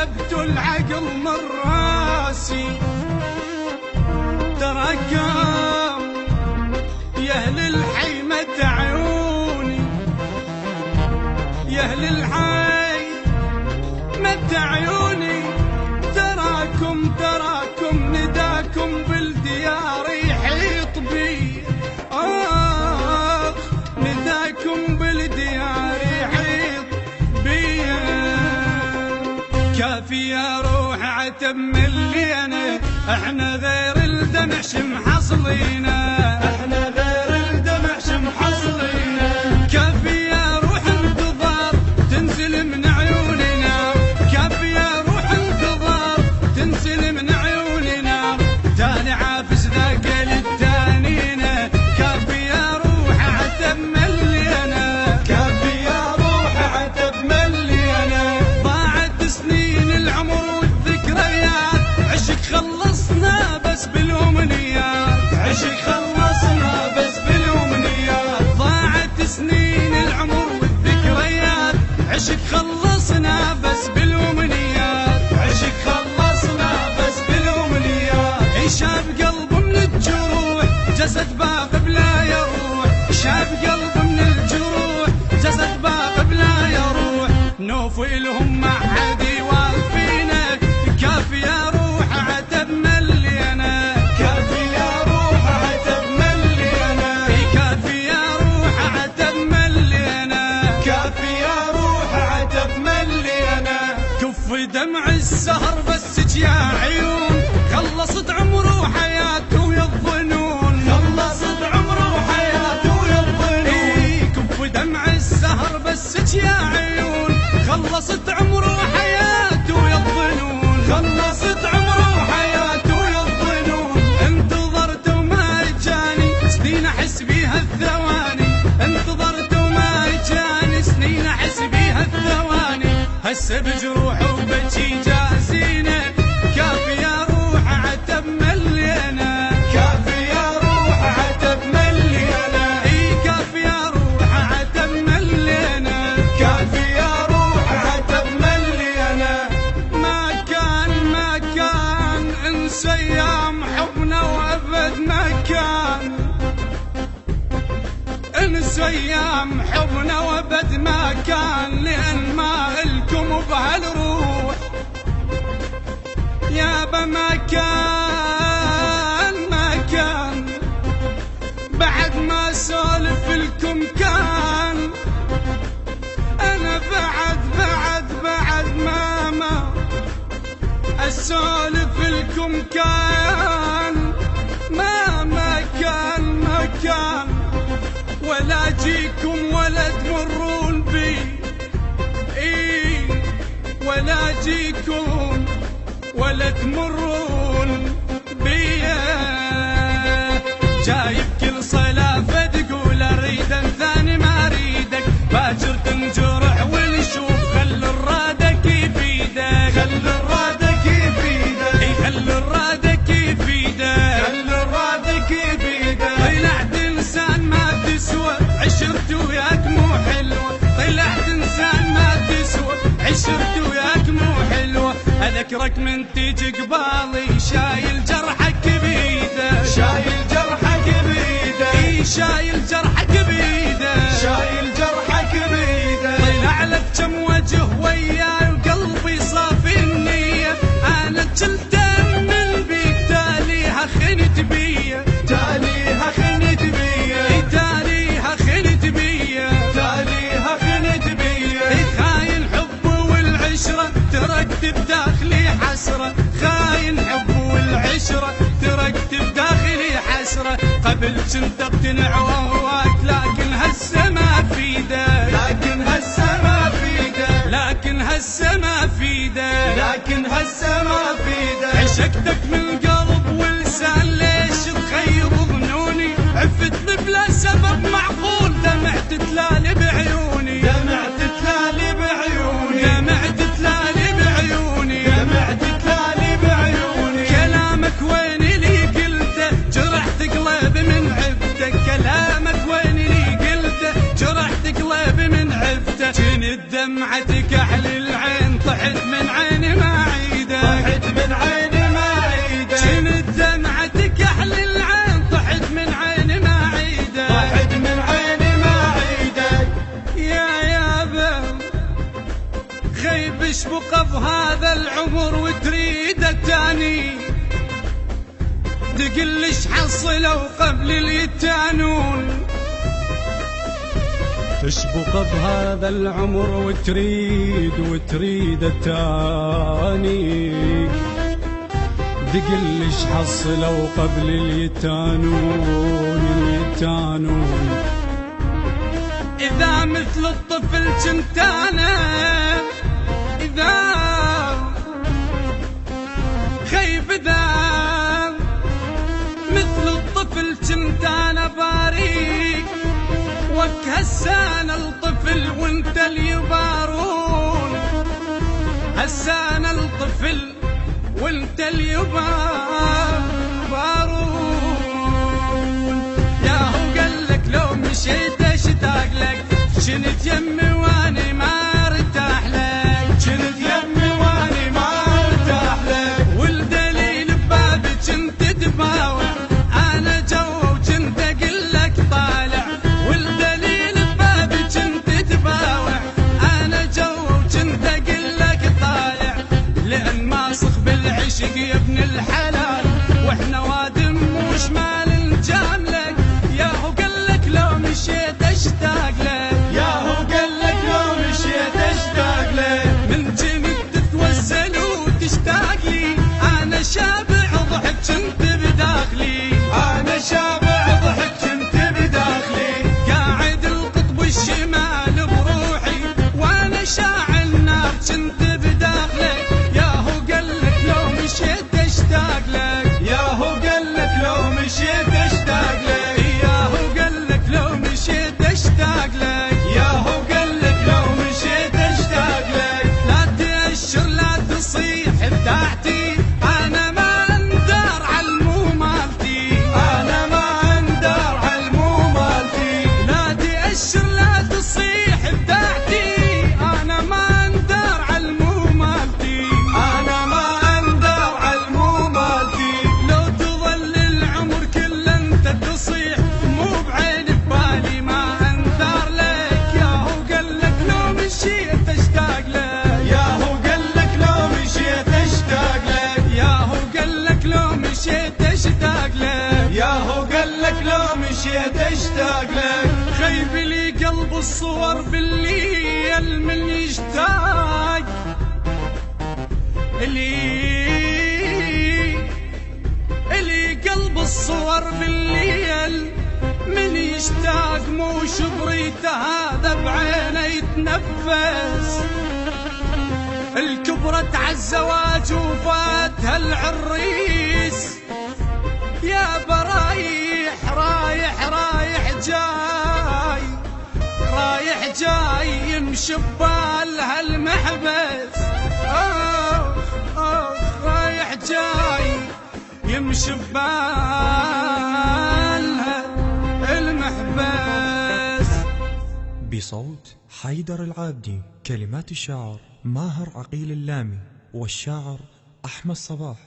سلبت العقل من راسي. تراكم يا اهل الحي متى عيوني، يا اهل الحي متى عيوني. تراكم نداكم بالديار يحيط بي، نداكم بالديار يحيط بي. كافي يا روح عتب ملينا، احنا غير الدمع شمحصلينا، احنا غير الدمع شمحصلينا. كافي يا روح انتظار تنزل من عيوننا، كافي يا روح انتظار تنزل من عيوننا. تاني عافس ذاك للتانينا، كافي يا روح عتب ملينا، كافي يا روح عتب ملينا. ضاعت سنين العمر والذكريات، عشق خلصنا بس بالأمنيات، عشق خلصنا بس بالأمنيات. ضاعت سنين العمر والذكريات، عشق خلصنا بس بالأمنيات، عشق خلصنا بس بالأمنيات. شاب قلب من الجروح، جسد باق بلا يروح، شاب قلب من الجروح، جسد باق بلا يروح. نوف إلهم ما حد يوافينا، كافي يا روح عتب ملينا، كافي يا روح عتب ملينا. كافي يا روح عتب ملينا، كافي يا روح عتب ملينا. كف دمع السهر بس يا عيون، خلصت عمره وحياته ويا الظنون، خلصت عمره وحياته ويا الظنون. كف دمع السهر بس يا عيون، خلصت عمره وحياته ويا الظنون، خلصت عمره وحياته ويا الظنون. انتظرت وما جاني سنين احس بيها الثواني، انتظرت وما جاني سنين احس بيها الثواني. هسه بجروح وبجي جازينا، كافي يا روح عتب ملينا، كافي يا روح عتب ملينا. كافي يا روح عتب ملينا، كافي يا روح عتب ملينا. ما كان انسى ايام حبنا وابد ما كان، انسى ايام حبنا وابد ما كان. لان ما الكم بهالروح يابا ما كان بعد ما سولف لكم كان. انا بعد ما اسولف لكم كان. ما كان ولا جيكم ولا تمرون بي، ولا جيكم ولا تمرون بيا. جايب كل صلافة تقول اريد ثاني ما اريدك، باكر تنجرح ونشوف خل الرادك يفيدك، خل الرادك يفيدك، خل الرادك يفيدك، خل الرادك يفيدك. طلعت انسان ما تسوى عشرت وياك مو حلوة، طلعت انسان ما تسوى عشرت وياك مو حلوة. اذكرك من تيجي قبالي شايل جرحك بيده، شايل جرحك بيده، شايل جرحك بيده، شايل جرحك بيده. طلع لك كم وجه وياي وقلبي صافي النية، انا جلت من بيك تاليها خنت بيا، تاليها خنت بيا، تاليها خنت بيا، تاليها خنت بيا. خاين حب والعشرة تركت بداخلي حسرة، خاين حب والعشرة تركت بداخلي حسرة. قبل كنت اقتنع وهواك لكن هسه ما فيده، لكن هسه ما فيده، لكن هسه ما فيده، لكن هسه ما فيده. عشقتك من قلب ولسان ليش تخير ظنوني، عفتني بلا سبب معقول دمعت تلالي بعيوني، دمعت تلالي بعيوني، دمعت تلالي بعيوني، دمعت تلالي بعيوني. كلامك وين لي قلته جرحت قلبي من عفتك، كلامك وين لي قلته جرحت قلبي من عفتك. كنت دمعتك احلى العين طحت من عيني ما تشبق بهذا العمر وتريد التاني، تقلش حصلوا قبل اليتانون. تشبق بهذا العمر وتريد التاني، تقلش حصلوا قبل اليتانون. إذا مثل الطفل كنت أنا، إذا خيف، إذا مثل الطفل كنت أنا باريك، وك هسانا الطفل وانت اليبارون، هسانا الطفل وانت اليبارون. ياهو قالك لو مشيت اشتاق لك، شنت يمي واني ما ارتاح لك، شنت يمي واني ما ارتاح لك. والدليل ببابي كنت تباوع، انا جوا وكنت اقلك طالع. والدليل ببابي كنت تباوع، انا جوا وكنت اقلك طالع. لان ماسخ بالعشق يا ابن الحلال، واحنا وادم وشمال نجاملك. ياهو قالك لو مشيت اشتاق لك، ياهو قالك لو مشيت اشتاق لك. من جنب تتوسل وتشتاق لي، انا شابع ضحك كنت بداخلي، انا شابع ضحك كنت بداخلي. قاعد القطب الشمال بروحي، وانا شاعل نار كنت بداخلك. ياهو قالك لو مشيت اشتاق لك، ياهو قالك لو مشيت اشتاق لك، ياهو قالك لو مشيت اشتاق لك، ياهو قالك لو مشيت اشتاق لك. لا تأشر لا تصيح بتاعتي، انا ما اندار عالمو مالتي، انا ما اندار عالمو مالتي. لا تأشر لا تصيح بتاعتي، انا ما اندار عالمو مالتي، انا ما اندار عالمو مالتي. لو تظل العمر كله انت تصيح، مو بعين ببالي ما انذار لك. ياهو قالك لو مشيت اشتاق لك، ياهو قالك لو مشيت اشتاق لك، ياهو قالك لو مشيت اشتاق لك، ياهو قالك لو مشيت اشتاق لك. خيب لي قلب الصور بالليل من يشتاق، اللي قلب الصور بالليل من يشتاق. مو شبريته هذا بعينه يتنفس، الكبرت عالزواج وفاتها العريس. يا برايح رايح رايح جاي، رايح جاي يمشي ببالها المحبس. رايح جاي يمشي ببالها المحبس. بصوت حيدر العابدي، كلمات الشاعر ماهر عقيل اللامي، والشاعر أحمد صباح.